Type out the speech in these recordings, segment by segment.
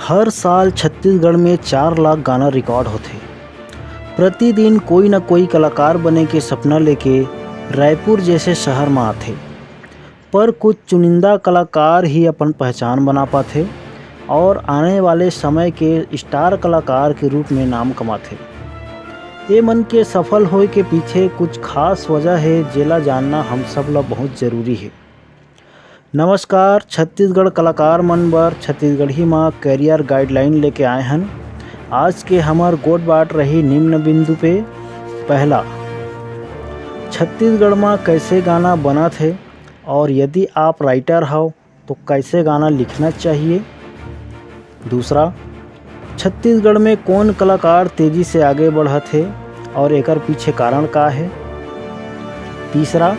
हर साल छत्तीसगढ़ में 4 लाख गाना रिकॉर्ड होथे। प्रतिदिन कोई न कोई कलाकार बने के सपना लेके रायपुर जैसे शहर में आथे, पर कुछ चुनिंदा कलाकार ही अपन पहचान बना पाथे और आने वाले समय के स्टार कलाकार के रूप में नाम कमाथे। ये मन के सफल होए के पीछे कुछ खास वजह है जेला जानना हम सब ला बहुत ज़रूरी है। नमस्कार, छत्तीसगढ़ कलाकार मन बर छत्तीसगढ़ी माँ करियर गाइडलाइन लेके आए हन। आज के हमार गोट बाट रही निम्न बिंदु पे। पहला, छत्तीसगढ़ में कैसे गाना बना थे और यदि आप राइटर हो तो कैसे गाना लिखना चाहिए। दूसरा, छत्तीसगढ़ में कौन कलाकार तेज़ी से आगे बढ़त है और एकर पीछे कारण का है। तीसरा,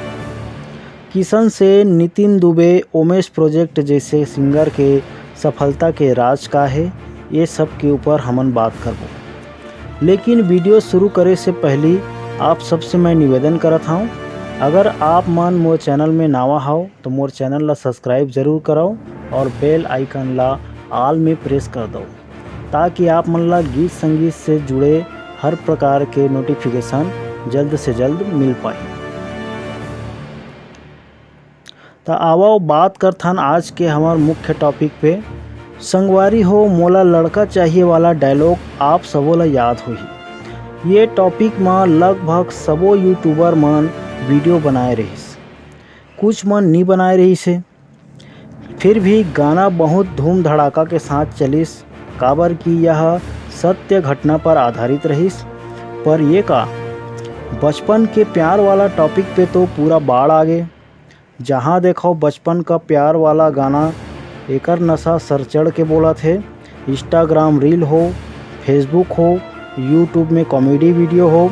किशन सेन, नितिन दुबे, उमेश प्रोजेक्ट जैसे सिंगर के सफलता के राज का है। ये सब के ऊपर हमन बात करबो। लेकिन वीडियो शुरू करे से पहले आप सबसे मैं निवेदन करत हूँ, अगर आप मन मोर चैनल में नवा हो तो मोर चैनल ला सब्सक्राइब ज़रूर करो और बेल आइकन ला ऑल में प्रेस कर दो, ताकि आप मन ला गीत संगीत से जुड़े हर प्रकार के नोटिफिकेशन जल्द से जल्द मिल पाए। तो आओ बात करथन आज के हमार मुख्य टॉपिक पे। संगवारी हो मोला लड़का चाहिए वाला डायलॉग आप सबो ला याद होही। ये टॉपिक में लगभग सबो यूट्यूबर मन वीडियो बनाए रहिस, कुछ मन नहीं बनाए रहिस है। फिर भी गाना बहुत धूम धड़ाका के साथ चलिस, काबर कि यह सत्य घटना पर आधारित रहिस। पर ये का बचपन के प्यार वाला टॉपिक पे तो पूरा बाढ़ आ गए। जहाँ देखो बचपन का प्यार वाला गाना, एकर नशा सर चढ़ के बोला थे। इंस्टाग्राम रील हो, फेसबुक हो, यूट्यूब में कॉमेडी वीडियो हो,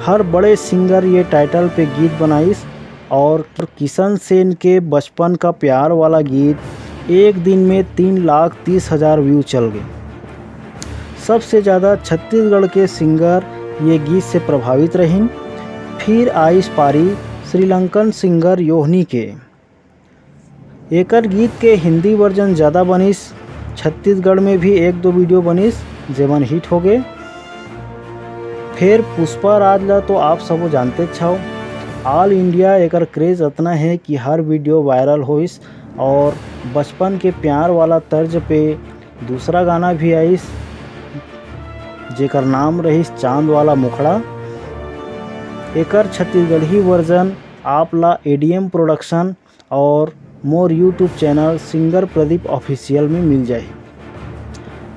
हर बड़े सिंगर ये टाइटल पे गीत बनाइस। और किशन सेन के बचपन का प्यार वाला गीत एक दिन में 3,30,000 व्यू चल गए। सबसे ज़्यादा छत्तीसगढ़ के सिंगर ये गीत से प्रभावित रहीं। फिर आइस पारी श्रीलंकन सिंगर योहनी के। एकर गीत के हिंदी वर्जन ज़्यादा बनिस। छत्तीसगढ़ में भी 1-2 वीडियो बनिस जेमन हिट हो गए। फिर पुष्पा राज ला तो आप सब जानते छाओ। ऑल इंडिया एकर क्रेज़ इतना है कि हर वीडियो वायरल होइस। और बचपन के प्यार वाला तर्ज पे दूसरा गाना भी आइस जेकर नाम रहिस चांद वाला मुखड़ा। एकर छत्तीसगढ़ी वर्जन आप ला एडीएम प्रोडक्शन और more YouTube channel singer Pradeep official में मिल जाए।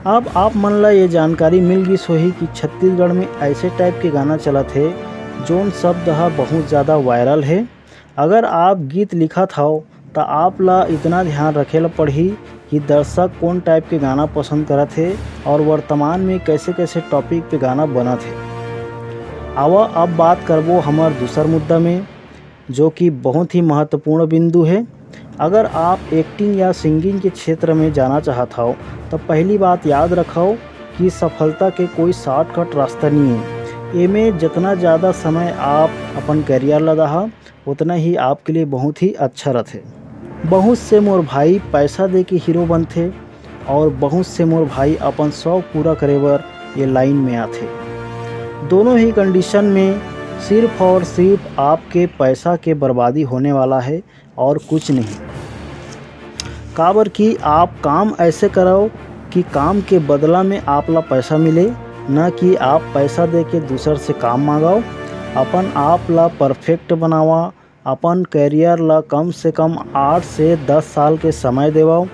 अब आप मन ला ये जानकारी मिल गई सोही कि छत्तीसगढ़ में ऐसे टाइप के गाना चलत है जोन शब्द हा बहुत ज़्यादा वायरल है। अगर आप गीत लिखत हो तो आप ला इतना ध्यान रखे ला पड़ही कि दर्शक कौन टाइप के गाना पसंद करत है और वर्तमान में कैसे कैसे टॉपिक पे गाना बनत है। आवा अब बात करबो हमार दूसर मुद्दा में, जो कि बहुत ही महत्वपूर्ण बिंदु है। अगर आप एक्टिंग या सिंगिंग के क्षेत्र में जाना चाहत हो तो पहली बात याद रखो कि सफलता के कोई शॉर्टकट रास्ता नहीं है। एमे जितना ज़्यादा समय आप अपन करियर लगा उतना ही आपके लिए बहुत ही अच्छा रहते। बहुत से मोर भाई पैसा दे के हीरो बनते और बहुत से मोर भाई अपन शौक पूरा करे बर ये लाइन में आते। दोनों ही कंडीशन में सिर्फ और सिर्फ आपके पैसा के बर्बादी होने वाला है और कुछ नहीं। काबर कि आप काम ऐसे करो कि काम के बदला में आप ला पैसा मिले, न कि आप पैसा दे के दूसर से काम मांगाओ। अपन आप ला परफेक्ट बनावा, अपन करियर ला कम से कम 8 से 10 साल के समय देवाओ।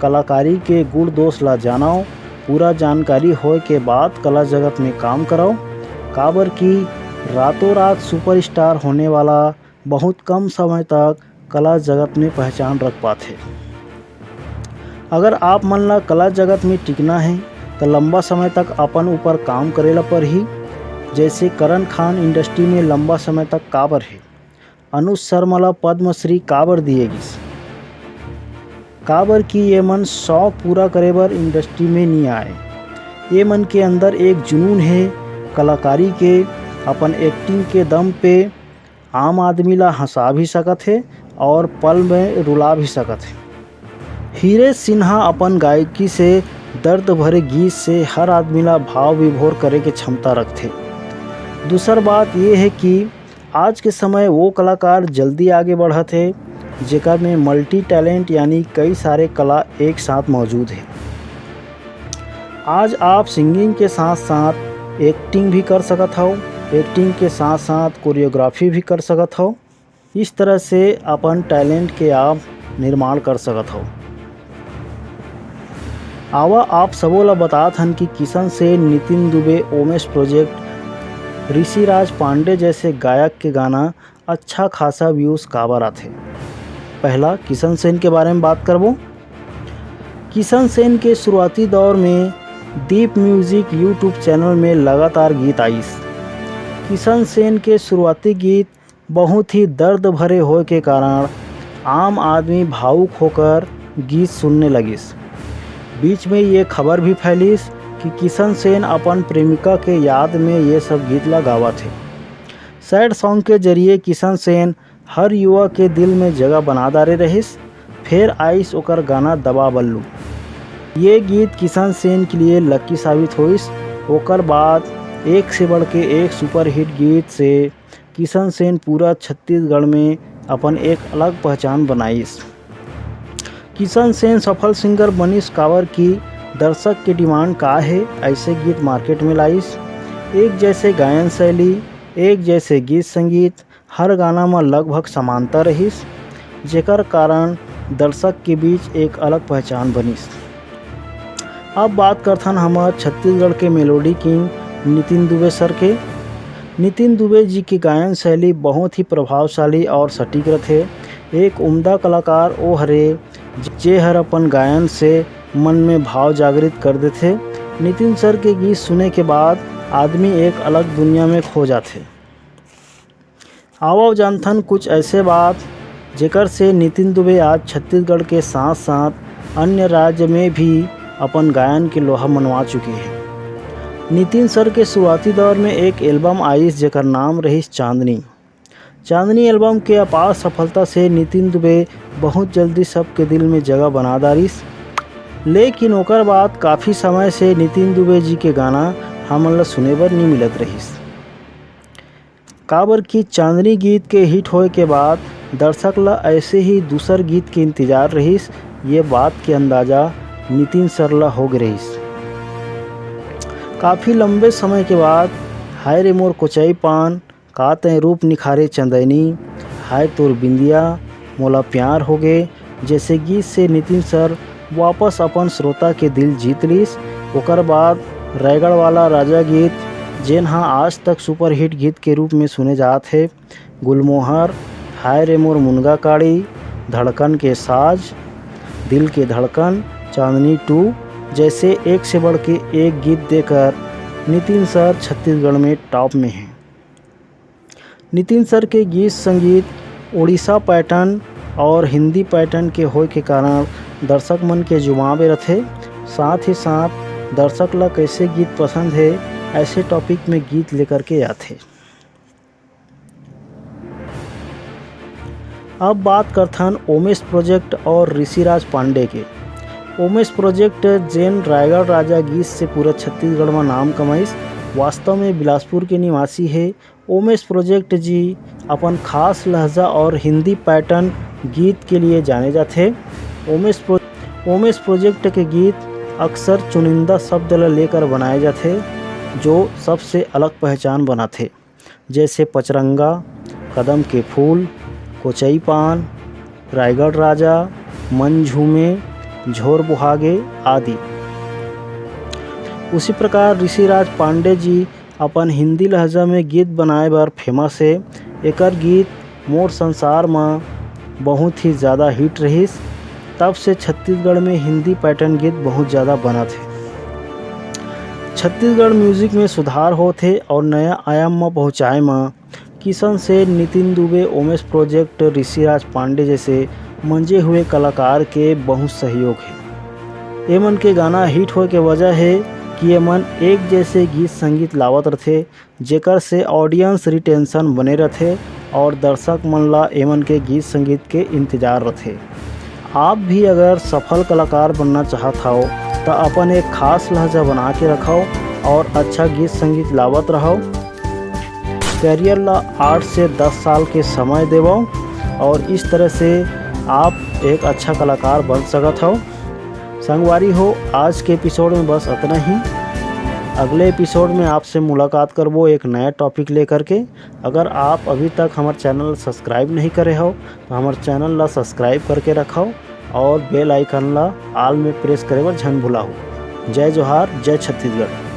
कलाकारी के गुण दोष ला जानाओ, पूरा जानकारी होए के बाद कला जगत में काम कराओ। काबर कि रातों रात सुपरस्टार होने वाला बहुत कम समय तक कला जगत में पहचान रख पाते। अगर आप मन ला कला जगत में टिकना है तो लंबा समय तक अपन ऊपर काम करेला पर ही। जैसे करण खान इंडस्ट्री में लंबा समय तक काबर है, अनुज शर्मा ला पद्मश्री काबर दिएगिस, काबर कि ये मन शौक पूरा करे बर इंडस्ट्री में नहीं आए। ये मन के अंदर एक जुनून है कलाकारी के। अपन एक्टिंग के दम पे आम आदमी ला हंसा भी सकत है और पल में रुला भी सकत है। हीरे सिन्हा अपन गायकी से दर्द भरे गीत से हर आदमी ला भाव विभोर करे के क्षमता रखते। दूसर बात ये है कि आज के समय वो कलाकार जल्दी आगे बढ़त है जेकर में मल्टी टैलेंट यानी कई सारे कला एक साथ मौजूद है। आज आप सिंगिंग के साथ साथ एक्टिंग भी कर सकत हो, एक्टिंग के साथ साथ कोरियोग्राफी भी कर सकत हो। इस तरह से अपन टैलेंट के आप निर्माण कर सकत हो। आवा आप सबो ला बतात हन कि किशन सेन, नितिन दुबे, उमेश प्रोजेक्ट, ऋषिराज पांडे जैसे गायक के गाना अच्छा खासा व्यूज़ काबर आथे। पहला किशन सेन के बारे में बात करबो। किशन सेन के शुरुआती दौर में दीप म्यूज़िक यूट्यूब चैनल में लगातार गीत आइस। किशन सेन के शुरुआती गीत बहुत ही दर्द भरे होए के कारण आम आदमी भावुक होकर गीत सुनने लगिस। बीच में ये खबर भी फैलिस कि किशन सेन अपन प्रेमिका के याद में ये सब गीत ला गावत थे। सैड सॉन्ग के जरिए किशन सेन हर युवा के दिल में जगह बना डाले रहिस। फिर आइस ओकर गाना दबा बल्लू। ये गीत किशन सेन के लिए लकी साबित होइस। ओकर बाद एक से बढ़ के एक सुपरहिट गीत से किशन सेन पूरा छत्तीसगढ़ में अपन एक अलग पहचान बनाइस। किशन सेन सफल सिंगर बनिस काबर की दर्शक के डिमांड का है ऐसे गीत मार्केट में लाइस। एक जैसे गायन शैली, एक जैसे गीत संगीत, हर गाना में लगभग समानता रहिस, जेकर कारण दर्शक के बीच एक अलग पहचान बनिस। अब बात करथन हमार छत्तीसगढ़ के melody king Nitin Dubey sir के। नितिन दुबे जी की गायन शैली बहुत ही प्रभावशाली और सटीक रथे। एक उम्दा कलाकार ओ हरे जे हर अपन गायन से मन में भाव जागृत कर देथे। नितिन सर के गीत सुने के बाद आदमी एक अलग दुनिया में खो जाते। आओ जानथन कुछ ऐसे बात जेकर से नितिन दुबे आज छत्तीसगढ़ के साथ साथ अन्य राज्य में भी अपन गायन के लोहा मनवा चुके हैं। नितिन सर के शुरुआती दौर में एक एल्बम आइस जेकर नाम रहिस चांदनी। चांदनी एल्बम के अपार सफलता से नितिन दुबे बहुत जल्दी सबके दिल में जगह बना डालिस। लेकिन ओकर बाद काफ़ी समय से नितिन दुबे जी के गाना हमन ला सुने बर नहीं मिलत रहिस। काबर की चांदनी गीत के हिट होए के बाद दर्शक ला ऐसे ही दूसर गीत के इंतजार रहिस। ये बात के अंदाज़ा नितिन सर ला हो गए रहिस। काफ़ी लंबे समय के बाद हाय रे मोर कोचई पान, का तय रूप निखारे चंदैनी, हाय तोर बिंदिया, मोला प्यार हो गए जैसे गीत से नितिन सर वापस अपन श्रोता के दिल जीत लिस। ओकर बाद रायगढ़ वाला राजा गीत जेन हाँ आज तक सुपरहिट गीत के रूप में सुने जात है, गुलमोहर, हाय रे मोर मुनगा काड़ी, धड़कन के साज, दिल के धड़कन, चांदनी 2 जैसे एक से बढ़ के एक गीत देकर नितिन सर छत्तीसगढ़ में टॉप में हैं। नितिन सर के गीत संगीत उड़ीसा पैटर्न और हिंदी पैटर्न के होए के कारण दर्शक मन के जुमावे रथे। साथ ही साथ दर्शक ला कैसे गीत पसंद है ऐसे टॉपिक में गीत लेकर के आते। अब बात करथन उमेश प्रोजेक्ट और ऋषिराज पांडे के। उमेश प्रोजेक्ट जेन रायगढ़ राजा गीत से पूरा छत्तीसगढ़ में नाम कमाइस, वास्तव में बिलासपुर के निवासी है। उमेश प्रोजेक्ट जी अपन खास लहजा और हिंदी पैटर्न गीत के लिए जाने जाते। उमेश प्रोजेक्ट के गीत अक्सर चुनिंदा शब्द लेकर बनाए जाते जो सबसे अलग पहचान बनाते, जैसे पचरंगा, कदम के फूल, कोचई पान, रायगढ़ राजा, मन झूमे, झोर बुहागे आदि। उसी प्रकार ऋषिराज पांडे जी अपन हिंदी लहजा में गीत बनाए बर फेमस है। एकर गीत मोर संसार में बहुत ही ज़्यादा हिट रहिस। तब से छत्तीसगढ़ में हिंदी पैटर्न गीत बहुत ज़्यादा बना थे। छत्तीसगढ़ म्यूज़िक में सुधार होते और नया आयाम में पहुँचाए में किशन सेन, नितिन दुबे, उमेश प्रोजेक्ट, ऋषिराज पांडे जैसे मंजे हुए कलाकार के बहुत सहयोग है। एमन के गाना हिट होए के वजह है कि एमन एक जैसे गीत संगीत लावत रथे जेकर से ऑडियंस रिटेंशन बने रथे और दर्शक मन ला एमन के गीत संगीत के इंतजार रथे। आप भी अगर सफल कलाकार बनना चाहत हो तो अपन एक खास लहजा बना के रखो और अच्छा गीत संगीत लावत रहो। करियर ला 8 से 10 साल के समय देवो और इस तरह से आप एक अच्छा कलाकार बन सकत हो। संगवारी हो, आज के एपिसोड में बस इतना ही। अगले एपिसोड में आपसे मुलाकात करबो एक नया टॉपिक लेकर के। अगर आप अभी तक हमारे चैनल सब्सक्राइब नहीं करे हो तो हमारे चैनल ला सब्सक्राइब करके रखो और बेल आइकन ला आल में प्रेस करे बर झन भुलाओ। जय जोहार, जय छत्तीसगढ़।